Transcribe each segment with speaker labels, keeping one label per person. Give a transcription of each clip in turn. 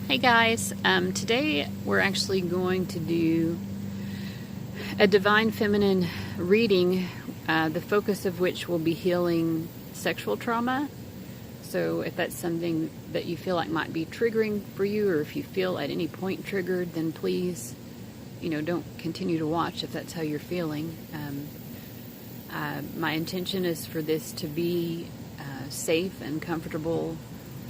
Speaker 1: Hey guys, today we're actually going to do a Divine Feminine reading, the focus of which will be healing sexual trauma. So if that's something that you feel like might be triggering for you, or if you feel at any point triggered, then please, don't continue to watch if that's how you're feeling. My intention is for this to be safe and comfortable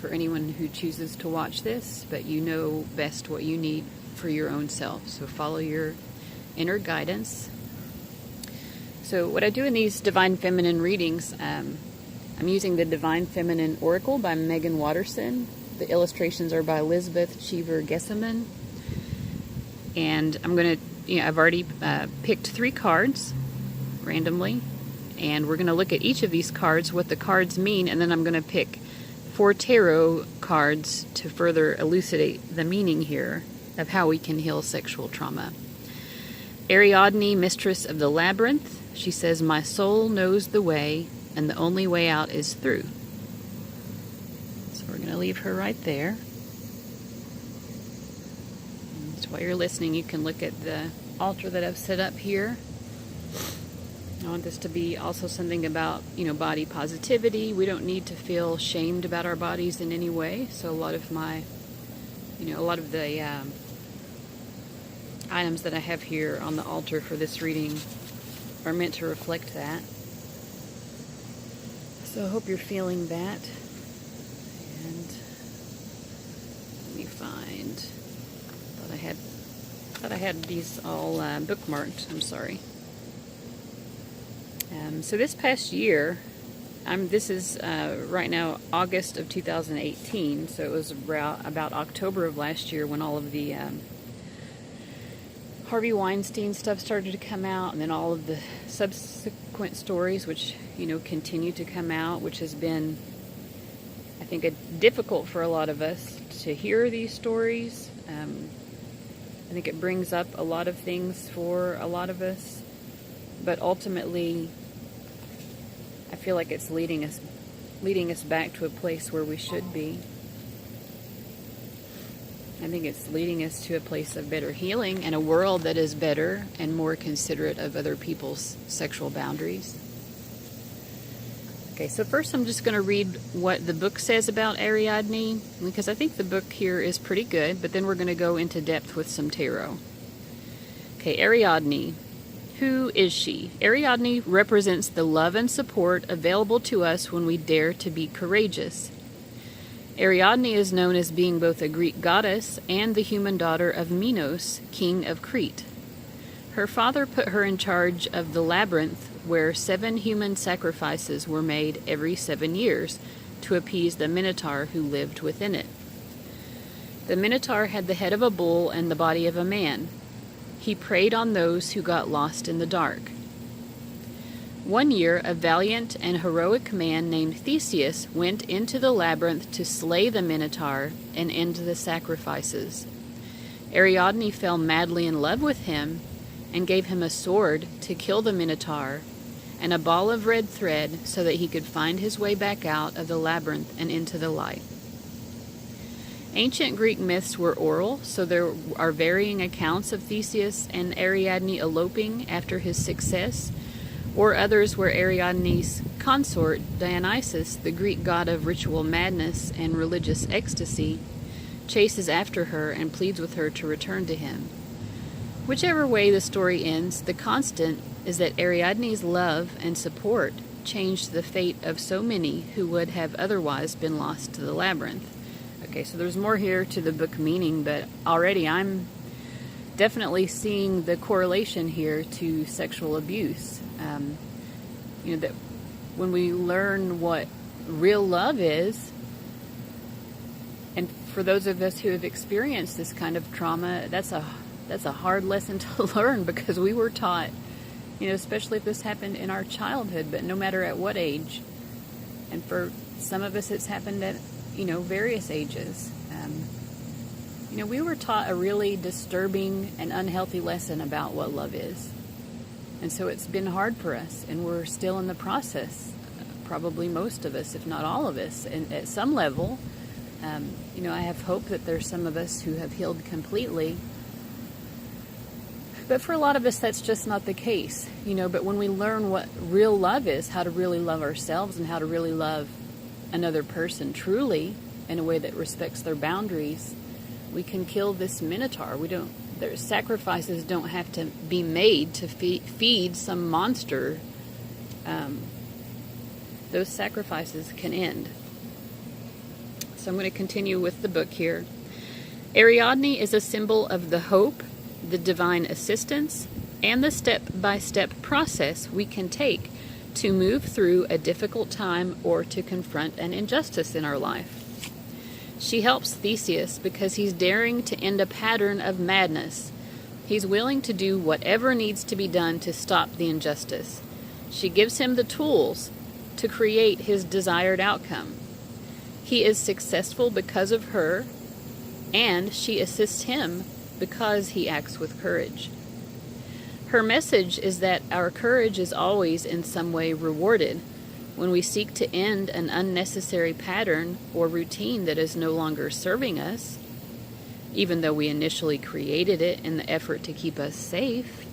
Speaker 1: for anyone who chooses to watch this, but you know best what you need for your own self. So follow your inner guidance. So what I do in these Divine Feminine readings, I'm using the Divine Feminine Oracle by Megan Watterson. The illustrations are by Elizabeth Cheever Gesseman. And I'm going to, I've already picked 3 cards randomly. And we're going to look at each of these cards, what the cards mean, and then I'm going to pick 4 tarot cards to further elucidate the meaning here of how we can heal sexual trauma. Ariadne, mistress of the labyrinth, she says, "My soul knows the way, and the only way out is through." So we're going to leave her right there. So while you're listening, you can look at the altar that I've set up here. I want this to be also something about, body positivity. We don't need to feel shamed about our bodies in any way. So a lot of the items that I have here on the altar for this reading are meant to reflect that. So I hope you're feeling that. And let me find. Thought I had these all bookmarked. I'm sorry. So this past year, this is right now August of 2018, so it was about October of last year when all of the Harvey Weinstein stuff started to come out, and then all of the subsequent stories which, continue to come out, which has been, I think, difficult for a lot of us to hear these stories. I think it brings up a lot of things for a lot of us, but ultimately I feel like it's leading us back to a place where we should be. I think it's leading us to a place of better healing and a world that is better and more considerate of other people's sexual boundaries. Okay, so first I'm just going to read what the book says about Ariadne, because I think the book here is pretty good, but then we're going to go into depth with some tarot. Okay, Ariadne. Who is she? Ariadne represents the love and support available to us when we dare to be courageous. Ariadne is known as being both a Greek goddess and the human daughter of Minos, king of Crete. Her father put her in charge of the labyrinth, where 7 human sacrifices were made every 7 years to appease the Minotaur who lived within it. The Minotaur had the head of a bull and the body of a man. He preyed on those who got lost in the dark. One year, a valiant and heroic man named Theseus went into the labyrinth to slay the Minotaur and end the sacrifices. Ariadne fell madly in love with him and gave him a sword to kill the Minotaur and a ball of red thread so that he could find his way back out of the labyrinth and into the light. Ancient Greek myths were oral, so there are varying accounts of Theseus and Ariadne eloping after his success, or others where Ariadne's consort, Dionysus, the Greek god of ritual madness and religious ecstasy, chases after her and pleads with her to return to him. Whichever way the story ends, the constant is that Ariadne's love and support changed the fate of so many who would have otherwise been lost to the labyrinth. Okay, so there's more here to the book meaning, but already I'm definitely seeing the correlation here to sexual abuse. That when we learn what real love is, and for those of us who have experienced this kind of trauma, that's a hard lesson to learn, because we were taught, especially if this happened in our childhood, but no matter at what age. And for some of us it's happened at various ages. We were taught a really disturbing and unhealthy lesson about what love is. And so it's been hard for us, and we're still in the process, probably most of us, if not all of us, and at some level, I have hope that there's some of us who have healed completely. But for a lot of us, that's just not the case, But when we learn what real love is, how to really love ourselves and how to really love another person truly in a way that respects their boundaries, we can kill this minotaur. Their sacrifices don't have to be made to feed some monster. Those sacrifices can end. So I'm going to continue with the book here. Ariadne is a symbol of the hope, the divine assistance, and the step-by-step process we can take to move through a difficult time or to confront an injustice in our life. She helps Theseus because he's daring to end a pattern of madness. He's willing to do whatever needs to be done to stop the injustice. She gives him the tools to create his desired outcome. He is successful because of her, and she assists him because he acts with courage. Her message is that our courage is always in some way rewarded when we seek to end an unnecessary pattern or routine that is no longer serving us, even though we initially created it in the effort to keep us safe.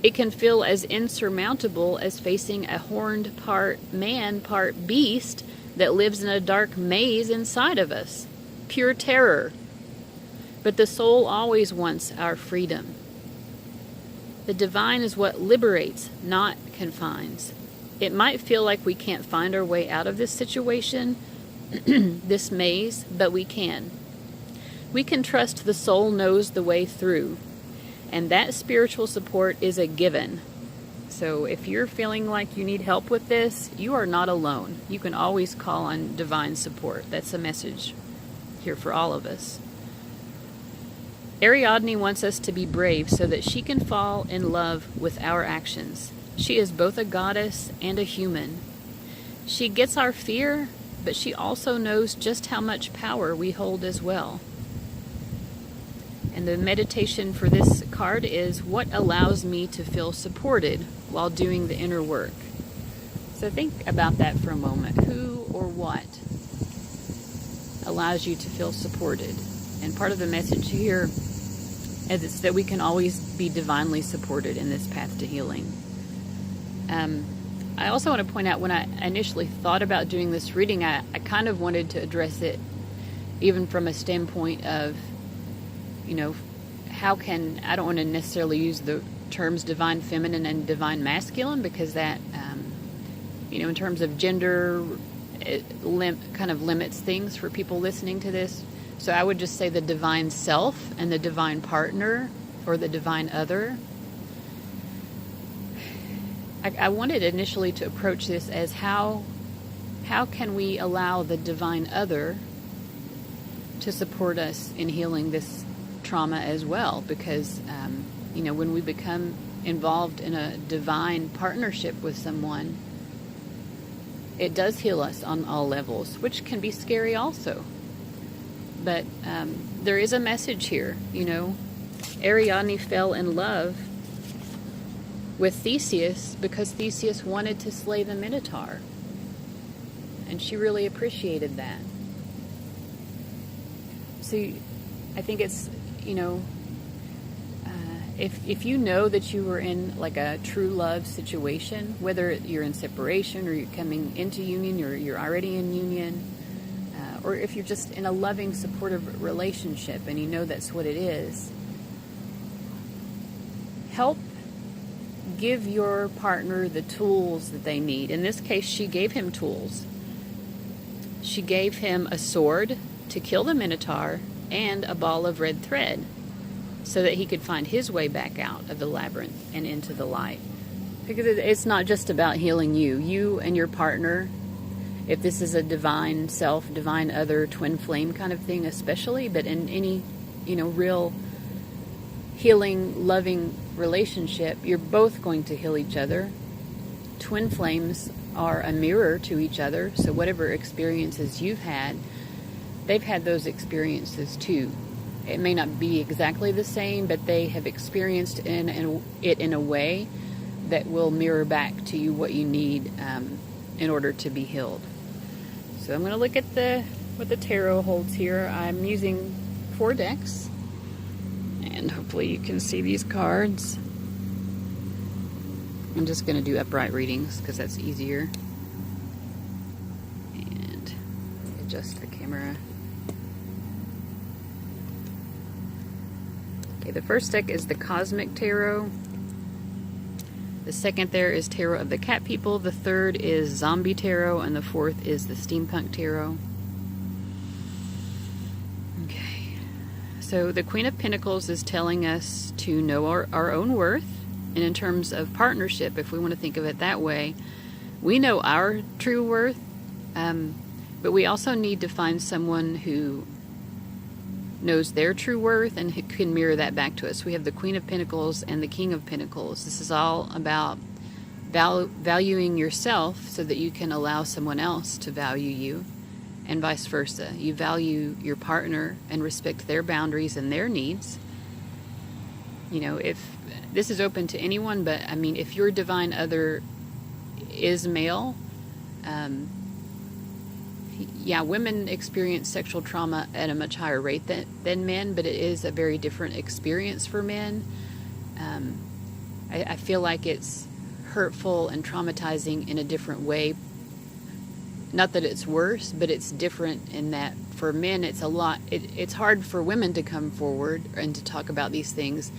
Speaker 1: It can feel as insurmountable as facing a horned part man, part beast that lives in a dark maze inside of us. Pure terror. But the soul always wants our freedom. The divine is what liberates, not confines. It might feel like we can't find our way out of this situation, this maze, but we can. We can trust the soul knows the way through, and that spiritual support is a given. So if you're feeling like you need help with this, you are not alone. You can always call on divine support. That's a message here for all of us. Ariadne wants us to be brave so that she can fall in love with our actions. She is both a goddess and a human. She gets our fear, but she also knows just how much power we hold as well. And the meditation for this card is, what allows me to feel supported while doing the inner work? So think about that for a moment. Who or what allows you to feel supported? And part of the message here is that we can always be divinely supported in this path to healing. I also want to point out, when I initially thought about doing this reading, I kind of wanted to address it even from a standpoint of, how can, I don't want to necessarily use the terms divine feminine and divine masculine, because that, in terms of gender, it kind of limits things for people listening to this. So I would just say the divine self and the divine partner, or the divine other. I wanted initially to approach this as how can we allow the divine other to support us in healing this trauma as well, because when we become involved in a divine partnership with someone, it does heal us on all levels, which can be scary also. But there is a message here. Ariadne fell in love with Theseus because Theseus wanted to slay the Minotaur, and she really appreciated that. See, I think it's, if you know that you were in like a true love situation, whether you're in separation or you're coming into union or you're already in union, or if you're just in a loving, supportive relationship and you know that's what it is, help give your partner the tools that they need. In this case, she gave him tools. She gave him a sword to kill the Minotaur and a ball of red thread so that he could find his way back out of the labyrinth and into the light. Because it's not just about healing you and your partner. If this is a divine self, divine other, twin flame kind of thing especially, but in any, real healing, loving relationship, you're both going to heal each other. Twin flames are a mirror to each other, so whatever experiences you've had, they've had those experiences too. It may not be exactly the same, but they have experienced it in a way that will mirror back to you what you need in order to be healed. So I'm going to look at the what the tarot holds here. I'm using 4 decks, and hopefully you can see these cards. I'm just going to do upright readings because that's easier. And adjust the camera. Okay, the first deck is the Cosmic Tarot. The second there is Tarot of the Cat People. The third is Zombie Tarot, and the fourth is the Steampunk Tarot. Okay, so the Queen of Pentacles is telling us to know our own worth, and in terms of partnership, if we want to think of it that way, we know our true worth, but we also need to find someone who knows their true worth and can mirror that back to us. We have the Queen of Pentacles and the King of Pentacles. This is all about valuing yourself so that you can allow someone else to value you, and vice versa. You value your partner and respect their boundaries and their needs. You know, if this is open to anyone, but I mean, if your divine other is male, yeah, women experience sexual trauma at a much higher rate than men, but it is a very different experience for men. I feel like it's hurtful and traumatizing in a different way. Not that it's worse, but it's different in that for men it's a lot. It's hard for women to come forward and to talk about these things.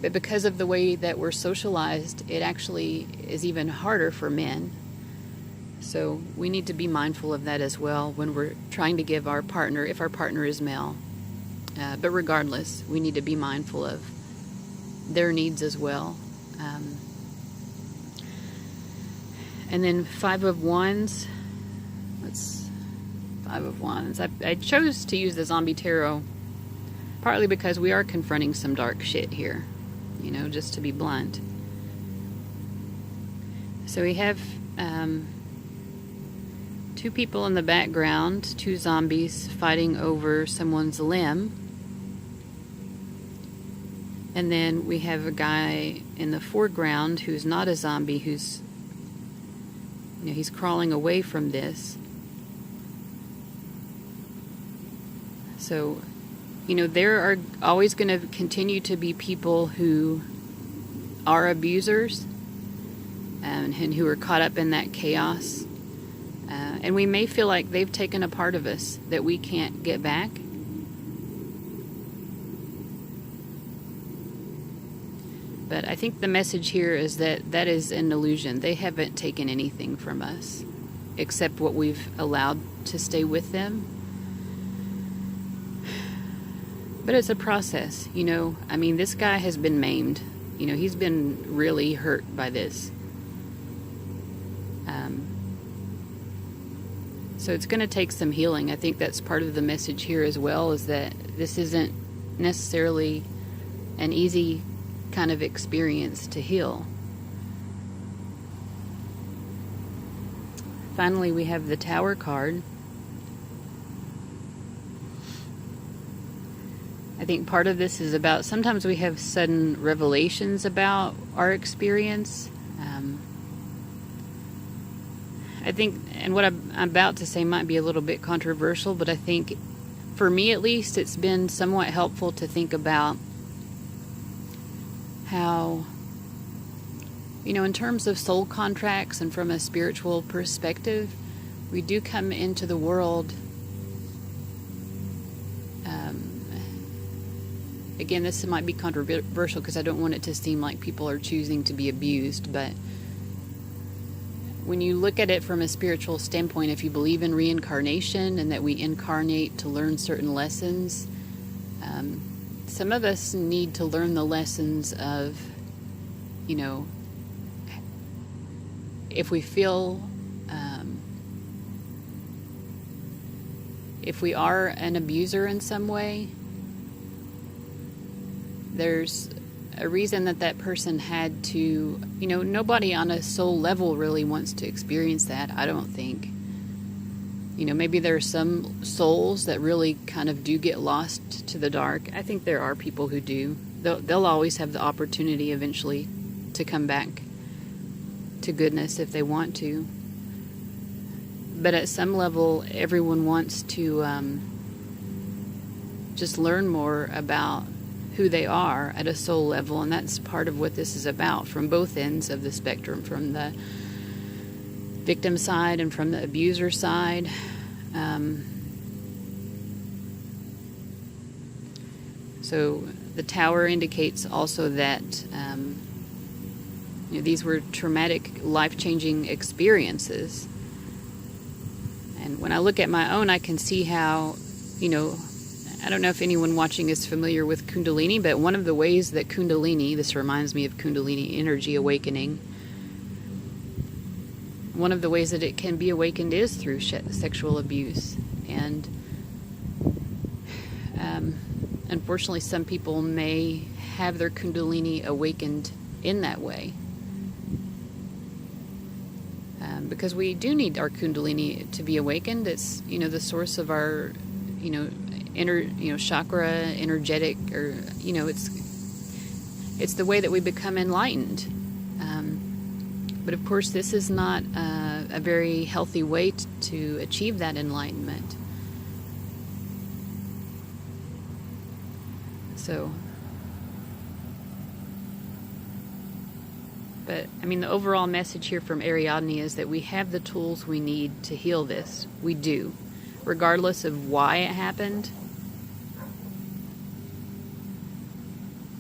Speaker 1: But because of the way that we're socialized, it actually is even harder for men. So we need to be mindful of that as well when we're trying to give our partner, if our partner is male. But regardless, we need to be mindful of their needs as well. And then 5 of Wands. Let's 5 of Wands. I chose to use the Zombie Tarot partly because we are confronting some dark shit here. You know, just to be blunt. So we have 2 people in the background, 2 zombies fighting over someone's limb. And then we have a guy in the foreground who's not a zombie, who's, you know, he's crawling away from this. So, you know, there are always going to continue to be people who are abusers and who are caught up in that chaos. And we may feel like they've taken a part of us that we can't get back. But I think the message here is that that is an illusion. They haven't taken anything from us except what we've allowed to stay with them. But it's a process, you know. I mean, this guy has been maimed. You know, he's been really hurt by this. So it's going to take some healing. I think that's part of the message here as well, is that this isn't necessarily an easy kind of experience to heal. Finally, we have the Tower card. I think part of this is about, sometimes we have sudden revelations about our experience. I think, and what I'm about to say might be a little bit controversial, but I think, for me at least, it's been somewhat helpful to think about how, you know, in terms of soul contracts and from a spiritual perspective, we do come into the world. Again, this might be controversial because I don't want it to seem like people are choosing to be abused, but when you look at it from a spiritual standpoint, if you believe in reincarnation and that we incarnate to learn certain lessons, some of us need to learn the lessons of, you know, if we feel, if we are an abuser in some way, there's a reason that person had to, you know, nobody on a soul level really wants to experience that, I don't think. You know, maybe there are some souls that really kind of do get lost to the dark. I think there are people who do. They'll always have the opportunity eventually to come back to goodness if they want to. But at some level, everyone wants to just learn more about who they are at a soul level, and that's part of what this is about from both ends of the spectrum, from the victim side and from the abuser side. So the tower indicates also that these were traumatic, life-changing experiences. And when I look at my own, I can see how, I don't know if anyone watching is familiar with Kundalini, but one of the ways that Kundalini, this reminds me of Kundalini energy awakening, one of the ways that it can be awakened is through sexual abuse. And unfortunately, some people may have their Kundalini awakened in that way. Because we do need our Kundalini to be awakened. It's, the source of our, chakra, energetic, or, it's the way that we become enlightened. But of course, this is not a very healthy way to achieve that enlightenment. But, the overall message here from Ariadne is that we have the tools we need to heal this. We do. Regardless of why it happened,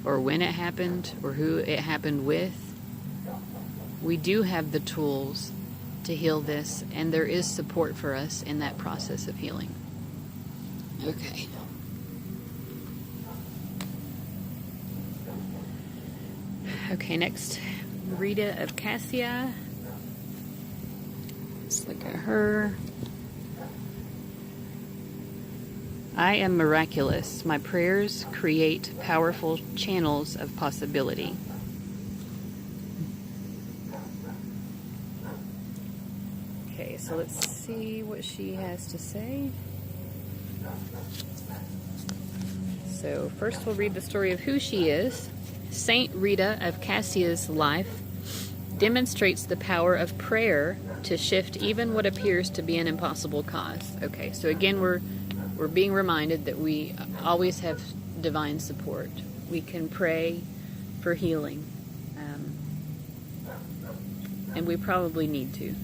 Speaker 1: or when it happened, or who it happened with, we do have the tools to heal this, and there is support for us in that process of healing. Okay. Okay, next, Morita of Cassia. Let's look at her. I am miraculous. My prayers create powerful channels of possibility. Okay, so let's see what she has to say. So first we'll read the story of who she is. Saint Rita of Cassia's life demonstrates the power of prayer to shift even what appears to be an impossible cause. Okay, so again, we're being reminded that we always have divine support. We can pray for healing, and we probably need to.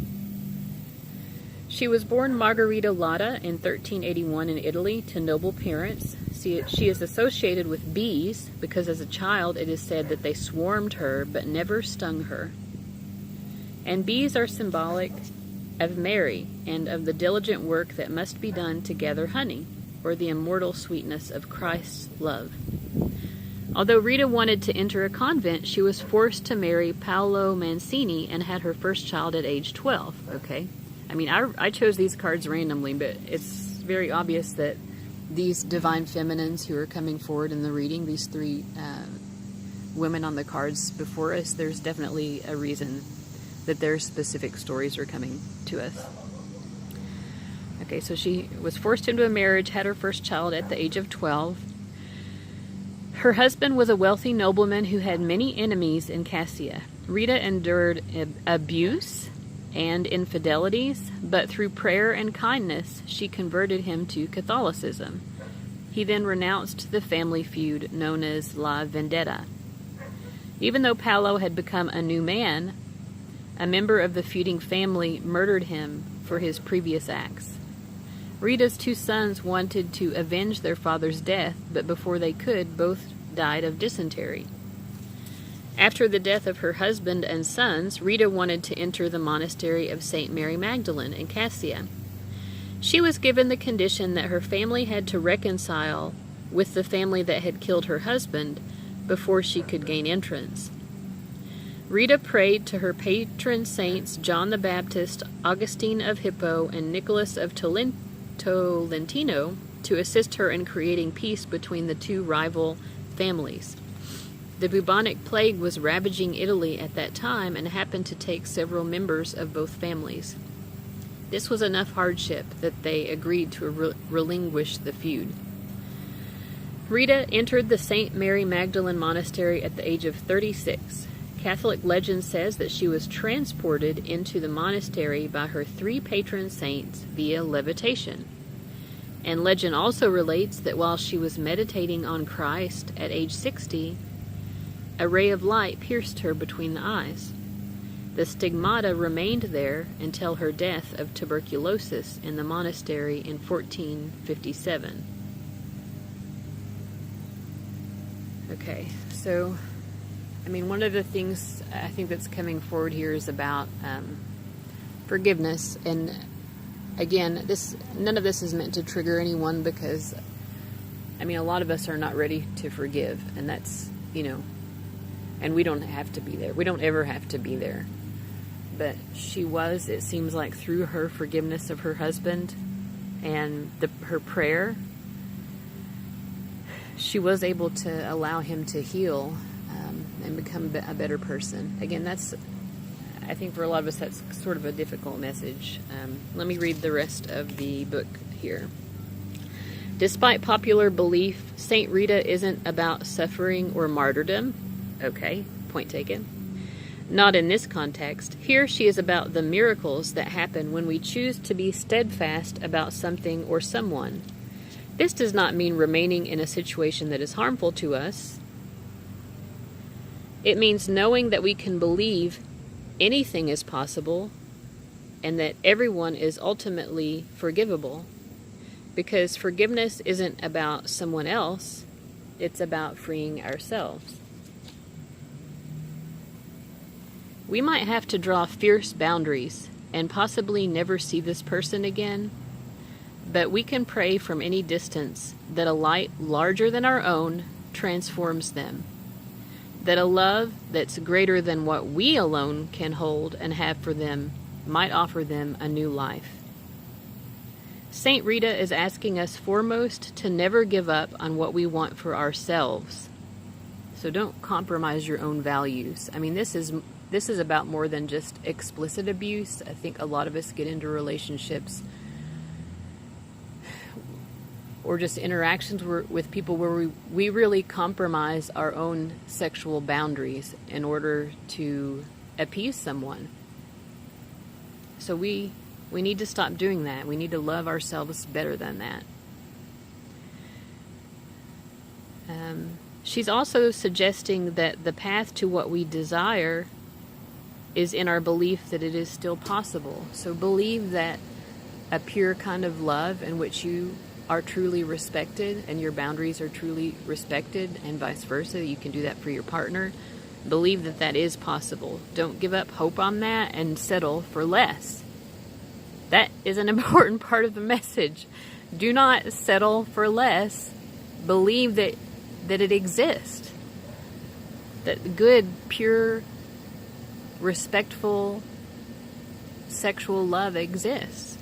Speaker 1: She was born Margherita Lotta in 1381 in Italy to noble parents. She is associated with bees because as a child it is said that they swarmed her but never stung her. And bees are symbolic of Mary and of the diligent work that must be done to gather honey, or the immortal sweetness of Christ's love. Although Rita wanted to enter a convent, she was forced to marry Paolo Mancini and had her first child at age 12. Okay, I chose these cards randomly, but it's very obvious that these divine feminines who are coming forward in the reading, these three women on the cards before us, there's definitely a reason that their specific stories are coming to us. Okay, so she was forced into a marriage, had her first child at the age of 12. Her husband was a wealthy nobleman who had many enemies in Cassia. Rita endured abuse and infidelities, but through prayer and kindness, she converted him to Catholicism. He then renounced the family feud known as La Vendetta. Even though Paolo had become a new man, a member of the feuding family murdered him for his previous acts. Rita's two sons wanted to avenge their father's death, but before they could, both died of dysentery. After the death of her husband and sons, Rita wanted to enter the monastery of St. Mary Magdalene in Cassia. She was given the condition that her family had to reconcile with the family that had killed her husband before she could gain entrance. Rita prayed to her patron saints John the Baptist, Augustine of Hippo, and Nicholas of Tolentino to assist her in creating peace between the two rival families. The bubonic plague was ravaging Italy at that time and happened to take several members of both families. This was enough hardship that they agreed to relinquish the feud. Rita entered the St. Mary Magdalene Monastery at the age of 36. Catholic legend says that she was transported into the monastery by her 3 patron saints via levitation. And legend also relates that while she was meditating on Christ at age 60, a ray of light pierced her between the eyes. The stigmata remained there until her death of tuberculosis in the monastery in 1457. Okay, so, one of the things I think that's coming forward here is about forgiveness. And again, none of this is meant to trigger anyone, because, a lot of us are not ready to forgive. And that's, and we don't have to be there. We don't ever have to be there. But she was, it seems like, through her forgiveness of her husband and her prayer, she was able to allow him to heal and become a better person. Again, I think for a lot of us, that's sort of a difficult message. Let me read the rest of the book here. Despite popular belief, Saint Rita isn't about suffering or martyrdom. Okay, point taken. Not in this context. Here she is about the miracles that happen when we choose to be steadfast about something or someone. This does not mean remaining in a situation that is harmful to us. It means knowing that we can believe anything is possible and that everyone is ultimately forgivable. Because forgiveness isn't about someone else, it's about freeing ourselves. We might have to draw fierce boundaries and possibly never see this person again, but we can pray from any distance that a light larger than our own transforms them, that a love that's greater than what we alone can hold and have for them might offer them a new life. Saint Rita is asking us foremost to never give up on what we want for ourselves. So don't compromise your own values. This is about more than just explicit abuse. I think a lot of us get into relationships or just interactions with people where we really compromise our own sexual boundaries in order to appease someone. So we need to stop doing that. We need to love ourselves better than that. She's also suggesting that the path to what we desire is in our belief that it is still possible. So believe that a pure kind of love in which you are truly respected and your boundaries are truly respected, and vice versa. You can do that for your partner. Believe that that is possible. Don't give up hope on that and settle for less. That is an important part of the message. Do not settle for less. Believe that it exists. That good, pure, respectful, sexual love exists.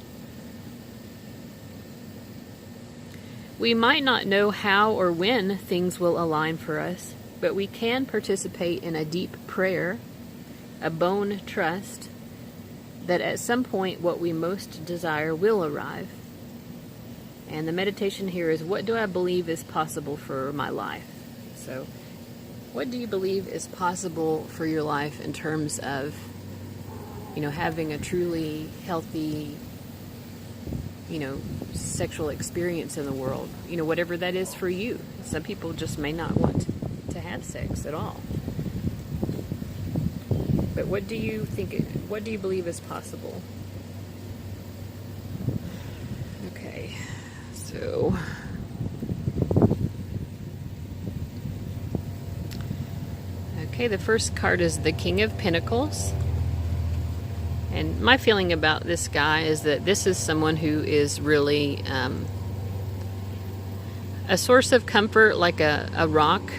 Speaker 1: We might not know how or when things will align for us, but we can participate in a deep prayer, a bone trust, that at some point what we most desire will arrive. And the meditation here is, what do I believe is possible for my life? So, what do you believe is possible for your life in terms of, having a truly healthy, sexual experience in the world? Whatever that is for you. Some people just may not want to have sex at all. But what do you believe is possible? Okay, so the first card is the King of Pentacles. And my feeling about this guy is that this is someone who is really a source of comfort, like a rock.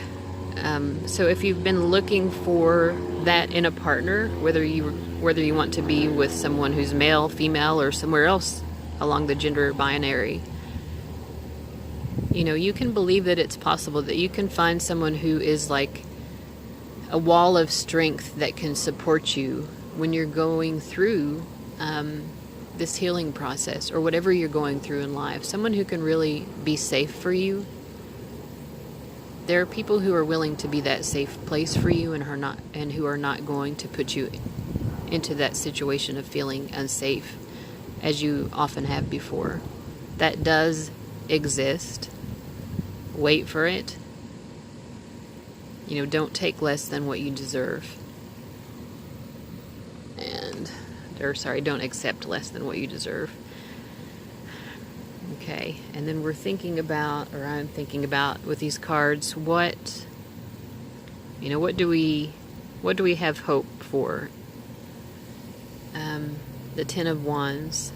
Speaker 1: So if you've been looking for that in a partner, whether you want to be with someone who's male, female, or somewhere else along the gender binary, you can believe that it's possible that you can find someone who is like a wall of strength that can support you when you're going through this healing process or whatever you're going through in life. Someone who can really be safe for you. there are people who are willing to be that safe place for you and who are not going to put you into that situation of feeling unsafe as you often have before. That does exist. Wait for it. Don't take less than what you deserve. Don't accept less than what you deserve. Okay, and then I'm thinking about with these cards, what do we have hope for? The Ten of Wands.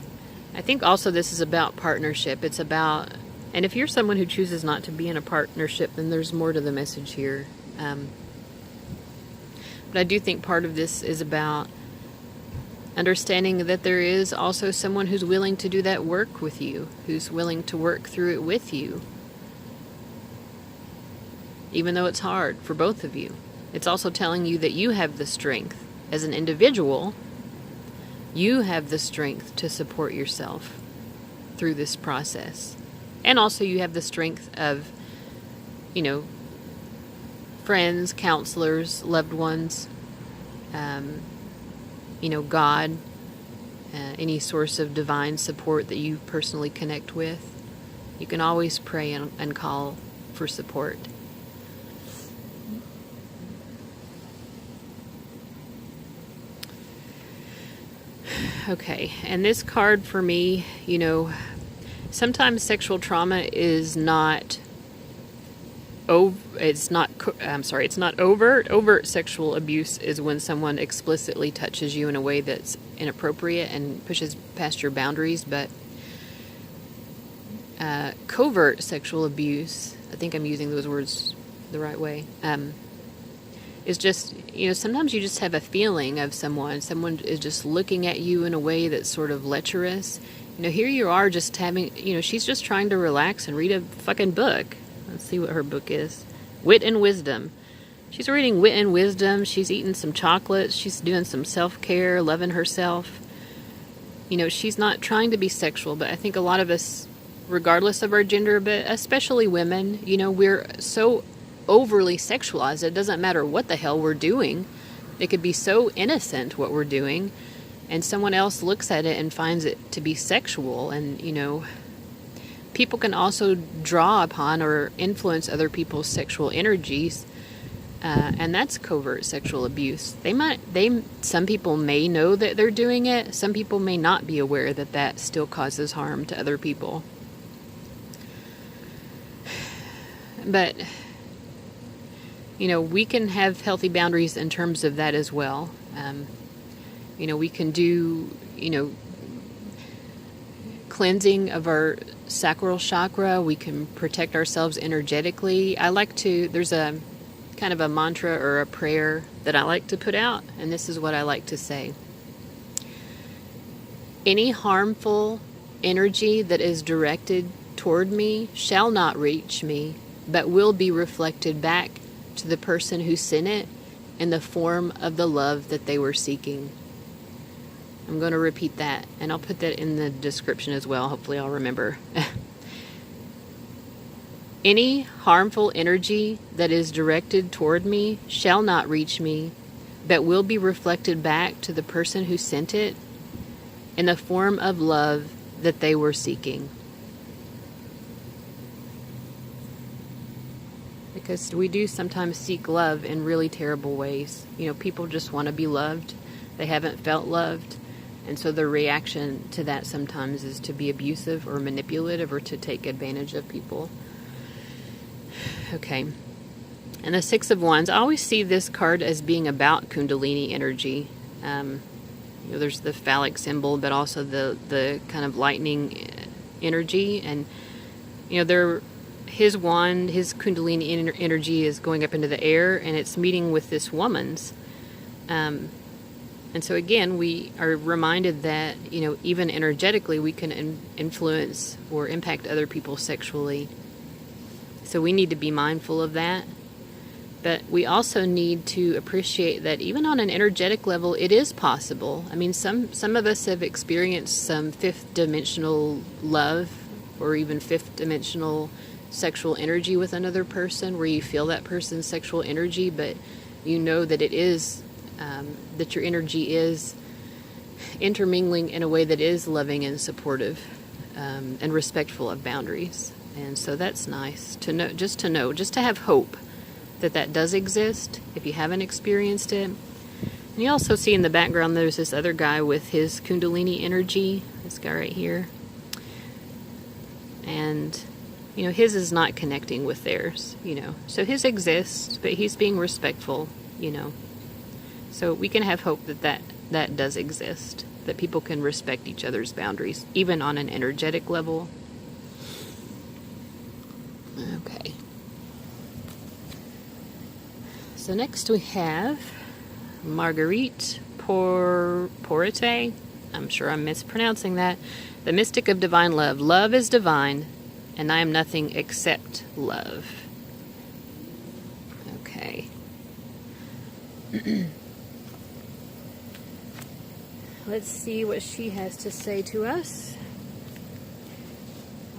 Speaker 1: I think also this is about partnership. It's about, and if you're someone who chooses not to be in a partnership, then there's more to the message here. But I do think part of this is about understanding that there is also someone who's willing to do that work with you, who's willing to work through it with you, even though it's hard for both of you. It's also telling you that you have the strength as an individual. You have the strength to support yourself through this process. And also you have the strength of, friends, counselors, loved ones, God, any source of divine support that you personally connect with. You can always pray and call for support. Okay, and this card for me, sometimes sexual trauma is not it's not overt. Overt sexual abuse is when someone explicitly touches you in a way that's inappropriate and pushes past your boundaries, but covert sexual abuse, I think I'm using those words the right way, is just, sometimes you just have a feeling of someone is just looking at you in a way that's sort of lecherous. Here you are just having, she's just trying to relax and read a fucking book. Let's see what her book is. Wit and Wisdom. She's reading Wit and Wisdom. She's eating some chocolates. She's doing some self-care, loving herself. She's not trying to be sexual, but I think a lot of us, regardless of our gender, but especially women, we're so overly sexualized. It doesn't matter what the hell we're doing. It could be so innocent what we're doing, and someone else looks at it and finds it to be sexual, and, people can also draw upon or influence other people's sexual energies, and that's covert sexual abuse. Some people may know that they're doing it. Some people may not be aware that that still causes harm to other people. But, we can have healthy boundaries in terms of that as well. We can do, cleansing of our sacral chakra. We can protect ourselves energetically. There's a kind of a mantra or a prayer that I like to put out, and this is what I like to say. Any harmful energy that is directed toward me shall not reach me, but will be reflected back to the person who sent it in the form of the love that they were seeking. I'm going to repeat that, and I'll put that in the description as well. Hopefully I'll remember. Any harmful energy that is directed toward me shall not reach me, but will be reflected back to the person who sent it in the form of love that they were seeking. Because we do sometimes seek love in really terrible ways. People just want to be loved. They haven't felt loved. And so the reaction to that sometimes is to be abusive or manipulative or to take advantage of people. Okay. And the Six of Wands, I always see this card as being about Kundalini energy. There's the phallic symbol, but also the kind of lightning energy. And, his wand, his Kundalini energy is going up into the air, and it's meeting with this woman's. And so again, we are reminded that, even energetically, we can influence or impact other people sexually. So we need to be mindful of that. But we also need to appreciate that even on an energetic level, it is possible. I mean, some of us have experienced some fifth dimensional love or even fifth dimensional sexual energy with another person, where you feel that person's sexual energy, but you know that it is, that your energy is intermingling in a way that is loving and supportive, and respectful of boundaries. And so that's nice to know, just to have hope that that does exist if you haven't experienced it. And you also see in the background there's this other guy with his Kundalini energy, this guy right here. And, you know, his is not connecting with theirs, you know. So his exists, but he's being respectful, you know. So we can have hope that that does exist, that people can respect each other's boundaries, even on an energetic level. Okay. So next we have Marguerite Perret. I'm sure I'm mispronouncing that. The mystic of divine love. Love is divine, and I am nothing except love. Okay. Let's see what she has to say to us.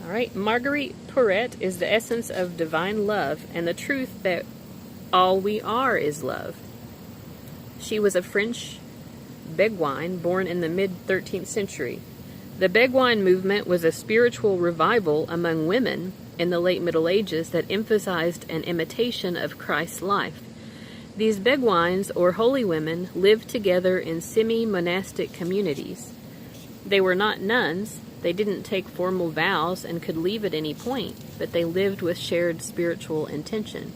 Speaker 1: All right. Marguerite Perret is the essence of divine love and the truth that all we are is love. She was a French Beguine born in the mid-13th century. The Beguine movement was a spiritual revival among women in the late Middle Ages that emphasized an imitation of Christ's life. These Beguines, or holy women, lived together in semi-monastic communities. They were not nuns, they didn't take formal vows and could leave at any point, but they lived with shared spiritual intention.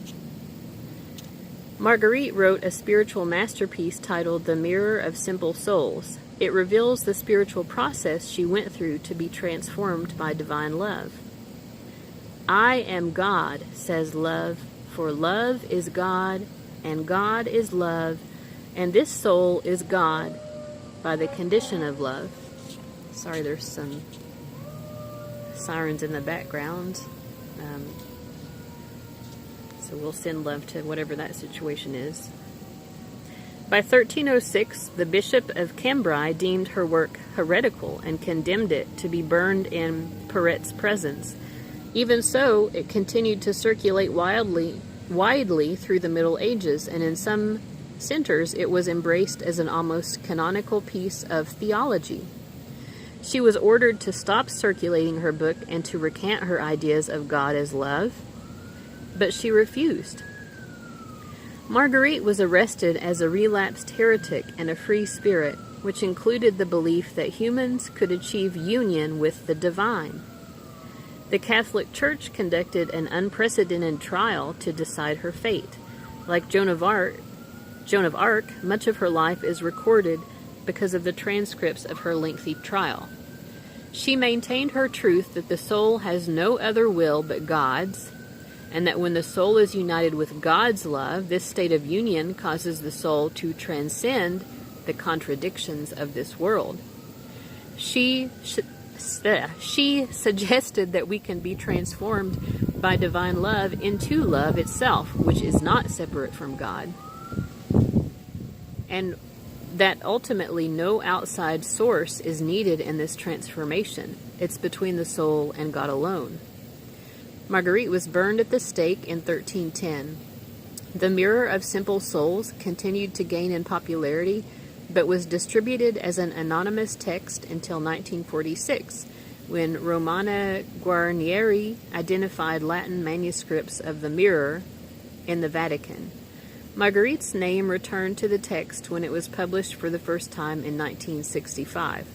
Speaker 1: Marguerite wrote a spiritual masterpiece titled The Mirror of Simple Souls. It reveals the spiritual process she went through to be transformed by divine love. I am God, says love, for love is God, and God is love, and this soul is God by the condition of love. Sorry, there's some sirens in the background. So we'll send love to whatever that situation is. By 1306, the Bishop of Cambrai deemed her work heretical and condemned it to be burned in Perret's presence. Even so, it continued to circulate widely through the Middle Ages, and in some centers it was embraced as an almost canonical piece of theology. She was ordered to stop circulating her book and to recant her ideas of God as love, but she refused. Marguerite was arrested as a relapsed heretic and a free spirit, which included the belief that humans could achieve union with the divine. The Catholic Church conducted an unprecedented trial to decide her fate. Like Joan of Arc, much of her life is recorded because of the transcripts of her lengthy trial. She maintained her truth that the soul has no other will but God's, and that when the soul is united with God's love, this state of union causes the soul to transcend the contradictions of this world. She suggested that we can be transformed by divine love into love itself, which is not separate from God, and that ultimately no outside source is needed in this transformation. It's between the soul and God alone. Marguerite was burned at the stake in 1310. The Mirror of Simple Souls continued to gain in popularity, but was distributed as an anonymous text until 1946, when Romana Guarnieri identified Latin manuscripts of the Mirror in the Vatican. Marguerite's name returned to the text when it was published for the first time in 1965.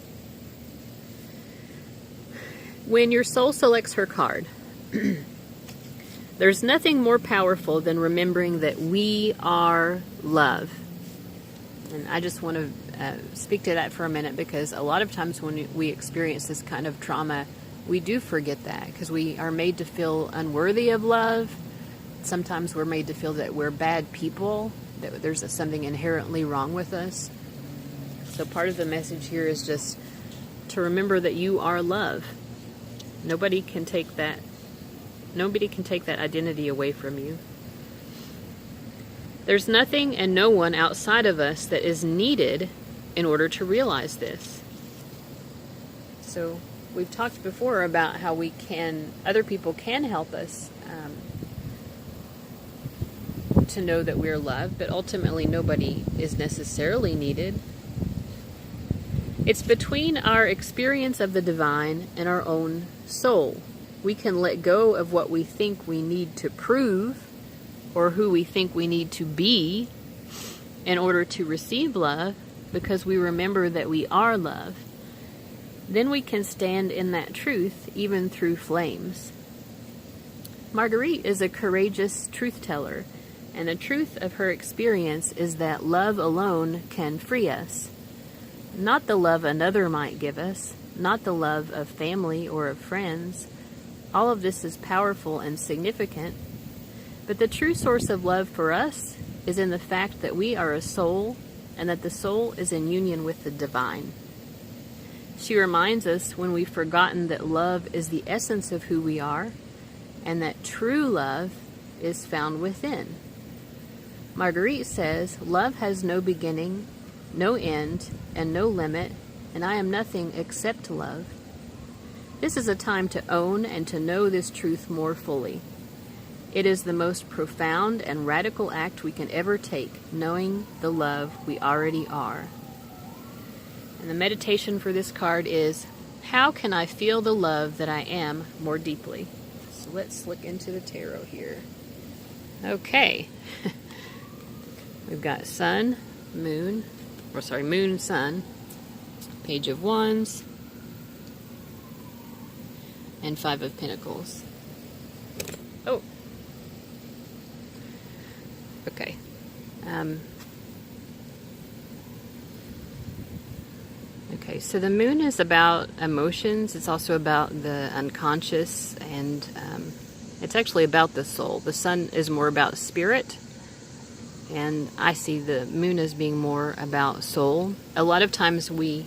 Speaker 1: When your soul selects her card, there's nothing more powerful than remembering that we are love. And I just want to speak to that for a minute, because a lot of times when we experience this kind of trauma, we do forget that, because we are made to feel unworthy of love. Sometimes we're made to feel that we're bad people, that there's something inherently wrong with us. So part of the message here is just to remember that you are love. Nobody can take that identity away from you. There's nothing and no one outside of us that is needed in order to realize this. So we've talked before about how other people can help us to know that we're loved, but ultimately nobody is necessarily needed. It's between our experience of the divine and our own soul. We can let go of what we think we need to prove or who we think we need to be in order to receive love, because we remember that we are love. Then we can stand in that truth even through flames. Marguerite is a courageous truth teller, and the truth of her experience is that love alone can free us. Not the love another might give us, not the love of family or of friends. All of this is powerful and significant, but the true source of love for us is in the fact that we are a soul and that the soul is in union with the divine. She reminds us when we've forgotten that love is the essence of who we are and that true love is found within. Marguerite says, "Love has no beginning, no end, and no limit, and I am nothing except love." This is a time to own and to know this truth more fully. It is the most profound and radical act we can ever take, knowing the love we already are. And the meditation for this card is, how can I feel the love that I am more deeply? So let's look into the tarot here. Okay. We've got sun, moon, moon, sun, page of wands, and 5 of pentacles. Oh. Okay. Okay, so the moon is about emotions. It's also about the unconscious, and it's actually about the soul. The sun is more about spirit, and I see the moon as being more about soul. A lot of times we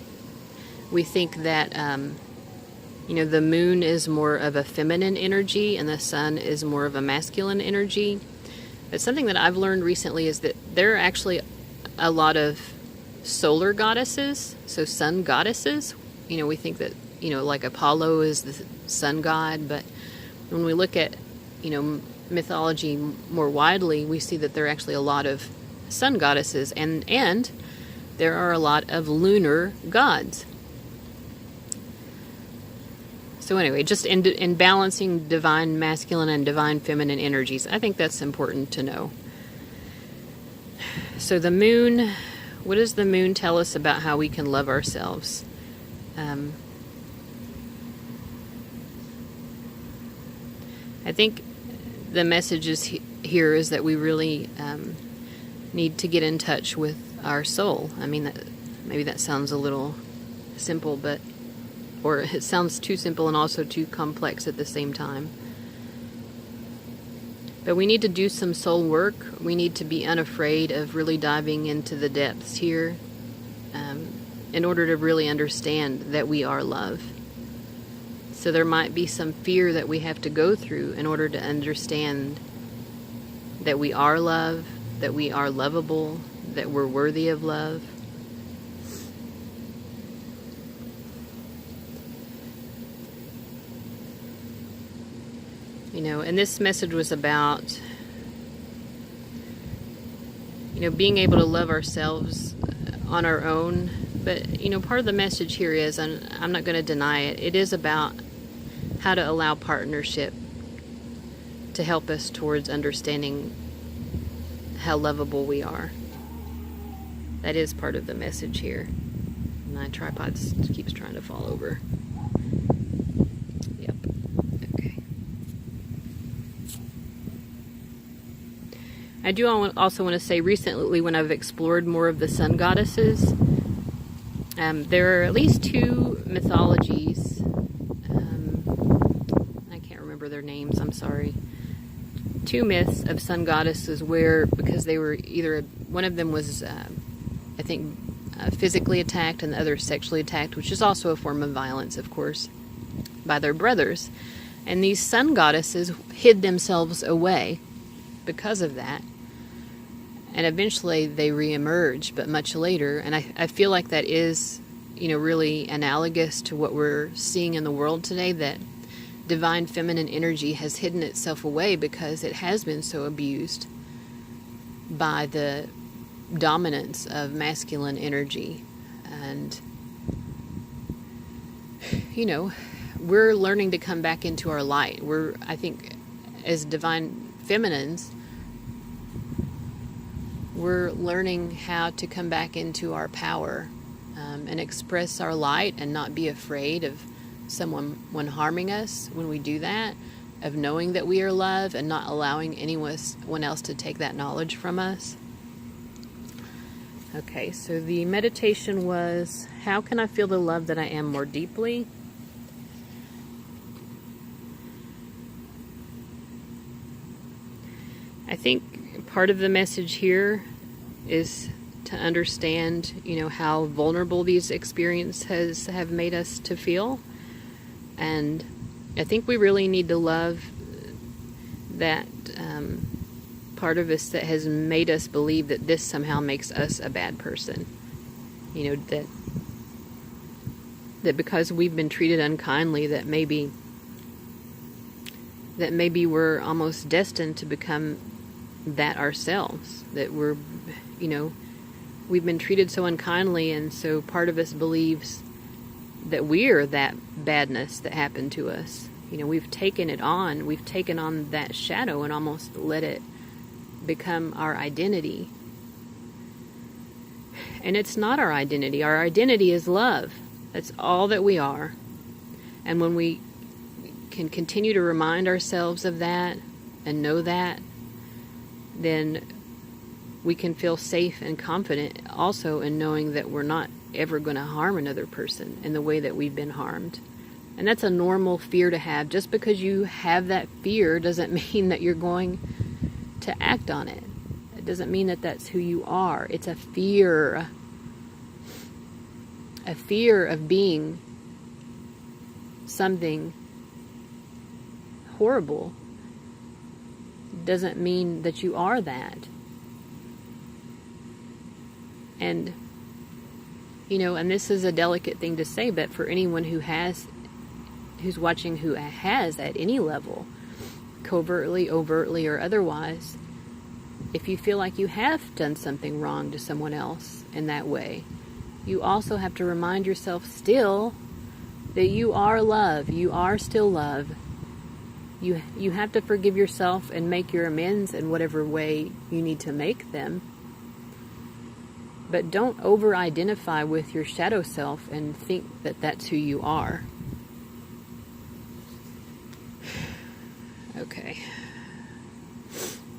Speaker 1: think that the moon is more of a feminine energy and the sun is more of a masculine energy. But something that I've learned recently is that there are actually a lot of solar goddesses, so sun goddesses. We think that, like Apollo is the sun god, but when we look at, mythology more widely, we see that there are actually a lot of sun goddesses, and there are a lot of lunar gods. So anyway, just in balancing divine masculine and divine feminine energies, I think that's important to know. So the moon, what does the moon tell us about how we can love ourselves? I think the message here is that we really need to get in touch with our soul. I mean, maybe that sounds a little simple, or it sounds too simple and also too complex at the same time. But we need to do some soul work. We need to be unafraid of really diving into the depths here in order to really understand that we are love. So there might be some fear that we have to go through in order to understand that we are love, that we are lovable, that we're worthy of love. And this message was about, being able to love ourselves on our own. But, part of the message here is, and I'm not going to deny it, it is about how to allow partnership to help us towards understanding how lovable we are. That is part of the message here. My tripod keeps trying to fall over. Yep. Okay. I do also want to say, recently when I've explored more of the sun goddesses, there are at least 2 mythologies. I can't remember their names, I'm sorry. 2 myths of sun goddesses where, because they were either, one of them was, I think, physically attacked and the other sexually attacked, which is also a form of violence, of course, by their brothers. And these sun goddesses hid themselves away because of that. And eventually they reemerge, but much later. And I feel like that is really analogous to what we're seeing in the world today, that divine feminine energy has hidden itself away because it has been so abused by the dominance of masculine energy. And, we're learning to come back into our light. I think, as divine feminines, we're learning how to come back into our power and express our light and not be afraid of someone harming us when we do that, of knowing that we are love and not allowing anyone else to take that knowledge from us. Okay, so the meditation was, how can I feel the love that I am more deeply? I think part of the message here is to understand, how vulnerable these experiences have made us to feel. And I think we really need to love that part of us that has made us believe that this somehow makes us a bad person. That because we've been treated unkindly, that maybe we're almost destined to become that ourselves. That we've been treated so unkindly, and so part of us believes that we're that badness that happened to us. We've taken on that shadow and almost let it become our identity. And it's not our identity. Our identity is love. That's all that we are. And when we can continue to remind ourselves of that and know that, then we can feel safe and confident also in knowing that we're not ever going to harm another person in the way that we've been harmed. And that's a normal fear to have. Just because you have that fear doesn't mean that you're going to act on it. It doesn't mean that that's who you are. It's a fear. A fear of being something horrible doesn't mean that you are that. And, and this is a delicate thing to say, but for anyone who's watching who has at any level, covertly, overtly, or otherwise, if you feel like you have done something wrong to someone else in that way, you also have to remind yourself still that you are love. You are still love. You have to forgive yourself and make your amends in whatever way you need to make them. But don't over-identify with your shadow self and think that that's who you are. Okay.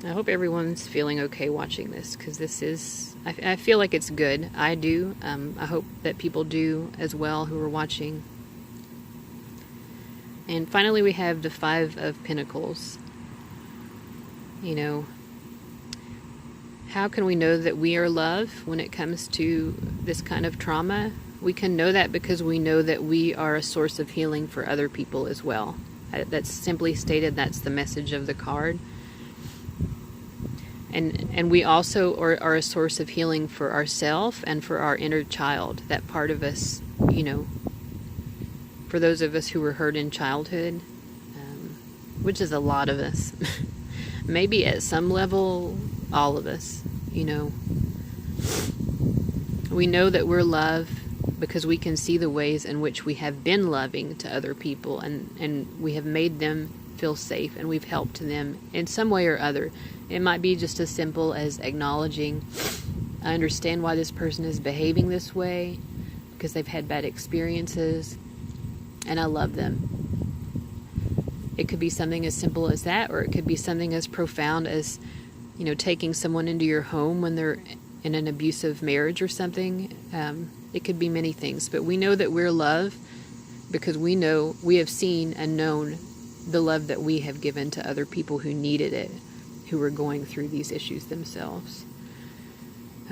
Speaker 1: I hope everyone's feeling okay watching this, because this is, I feel like it's good. I do. I hope that people do as well who are watching. And finally we have the 5 of Pentacles. How can we know that we are love when it comes to this kind of trauma? We can know that because we know that we are a source of healing for other people as well. That's simply stated, that's the message of the card. And we also are a source of healing for ourselves and for our inner child, that part of us, for those of us who were hurt in childhood, which is a lot of us. Maybe at some level, all of us, We know that we're love because we can see the ways in which we have been loving to other people, and we have made them feel safe, and we've helped them in some way or other. It might be just as simple as acknowledging, I understand why this person is behaving this way, because they've had bad experiences, and I love them. It could be something as simple as that, or it could be something as profound as, taking someone into your home when they're in an abusive marriage or something. It could be many things, but we know that we're love because we know, we have seen and known the love that we have given to other people who needed it, who were going through these issues themselves.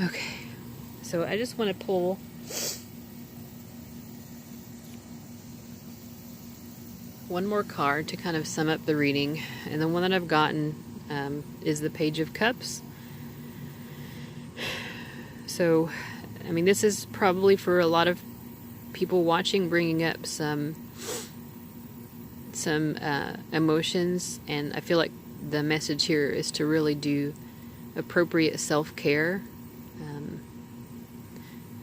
Speaker 1: Okay, so I just want to pull one more card to kind of sum up the reading, and the one that I've gotten is the Page of Cups. So, this is probably for a lot of people watching bringing up some emotions, and I feel like the message here is to really do appropriate self-care.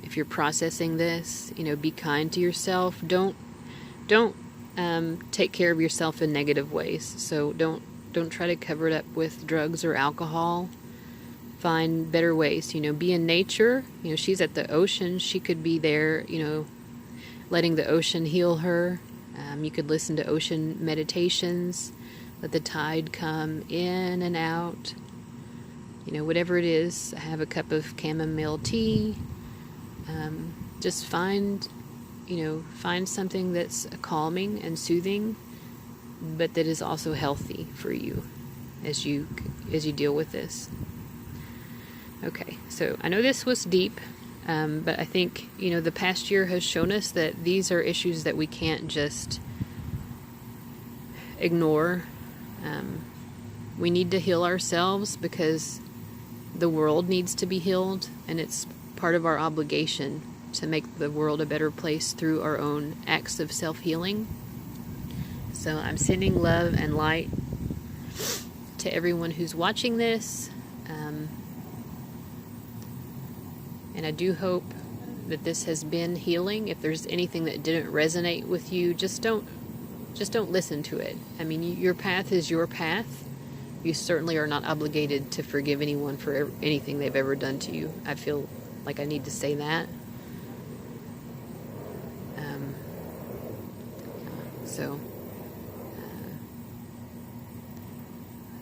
Speaker 1: If you're processing this, be kind to yourself. Don't take care of yourself in negative ways. So don't try to cover it up with drugs or alcohol. Find better ways. Be in nature. She's at the ocean. She could be there. Letting the ocean heal her. You could listen to ocean meditations. Let the tide come in and out. Whatever it is. Have a cup of chamomile tea. Just find something that's calming and soothing, but that is also healthy for you as you deal with this. Okay, so I know this was deep, but I think the past year has shown us that these are issues that we can't just ignore. We need to heal ourselves because the world needs to be healed, and it's part of our obligation to make the world a better place through our own acts of self-healing. So I'm sending love and light to everyone who's watching this, and I do hope that this has been healing. If there's anything that didn't resonate with you, just don't listen to it. I mean, your path is your path. You certainly are not obligated to forgive anyone for anything they've ever done to you. I feel like I need to say that.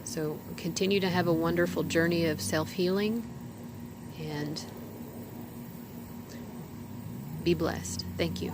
Speaker 1: So continue to have a wonderful journey of self-healing, and be blessed. Thank you.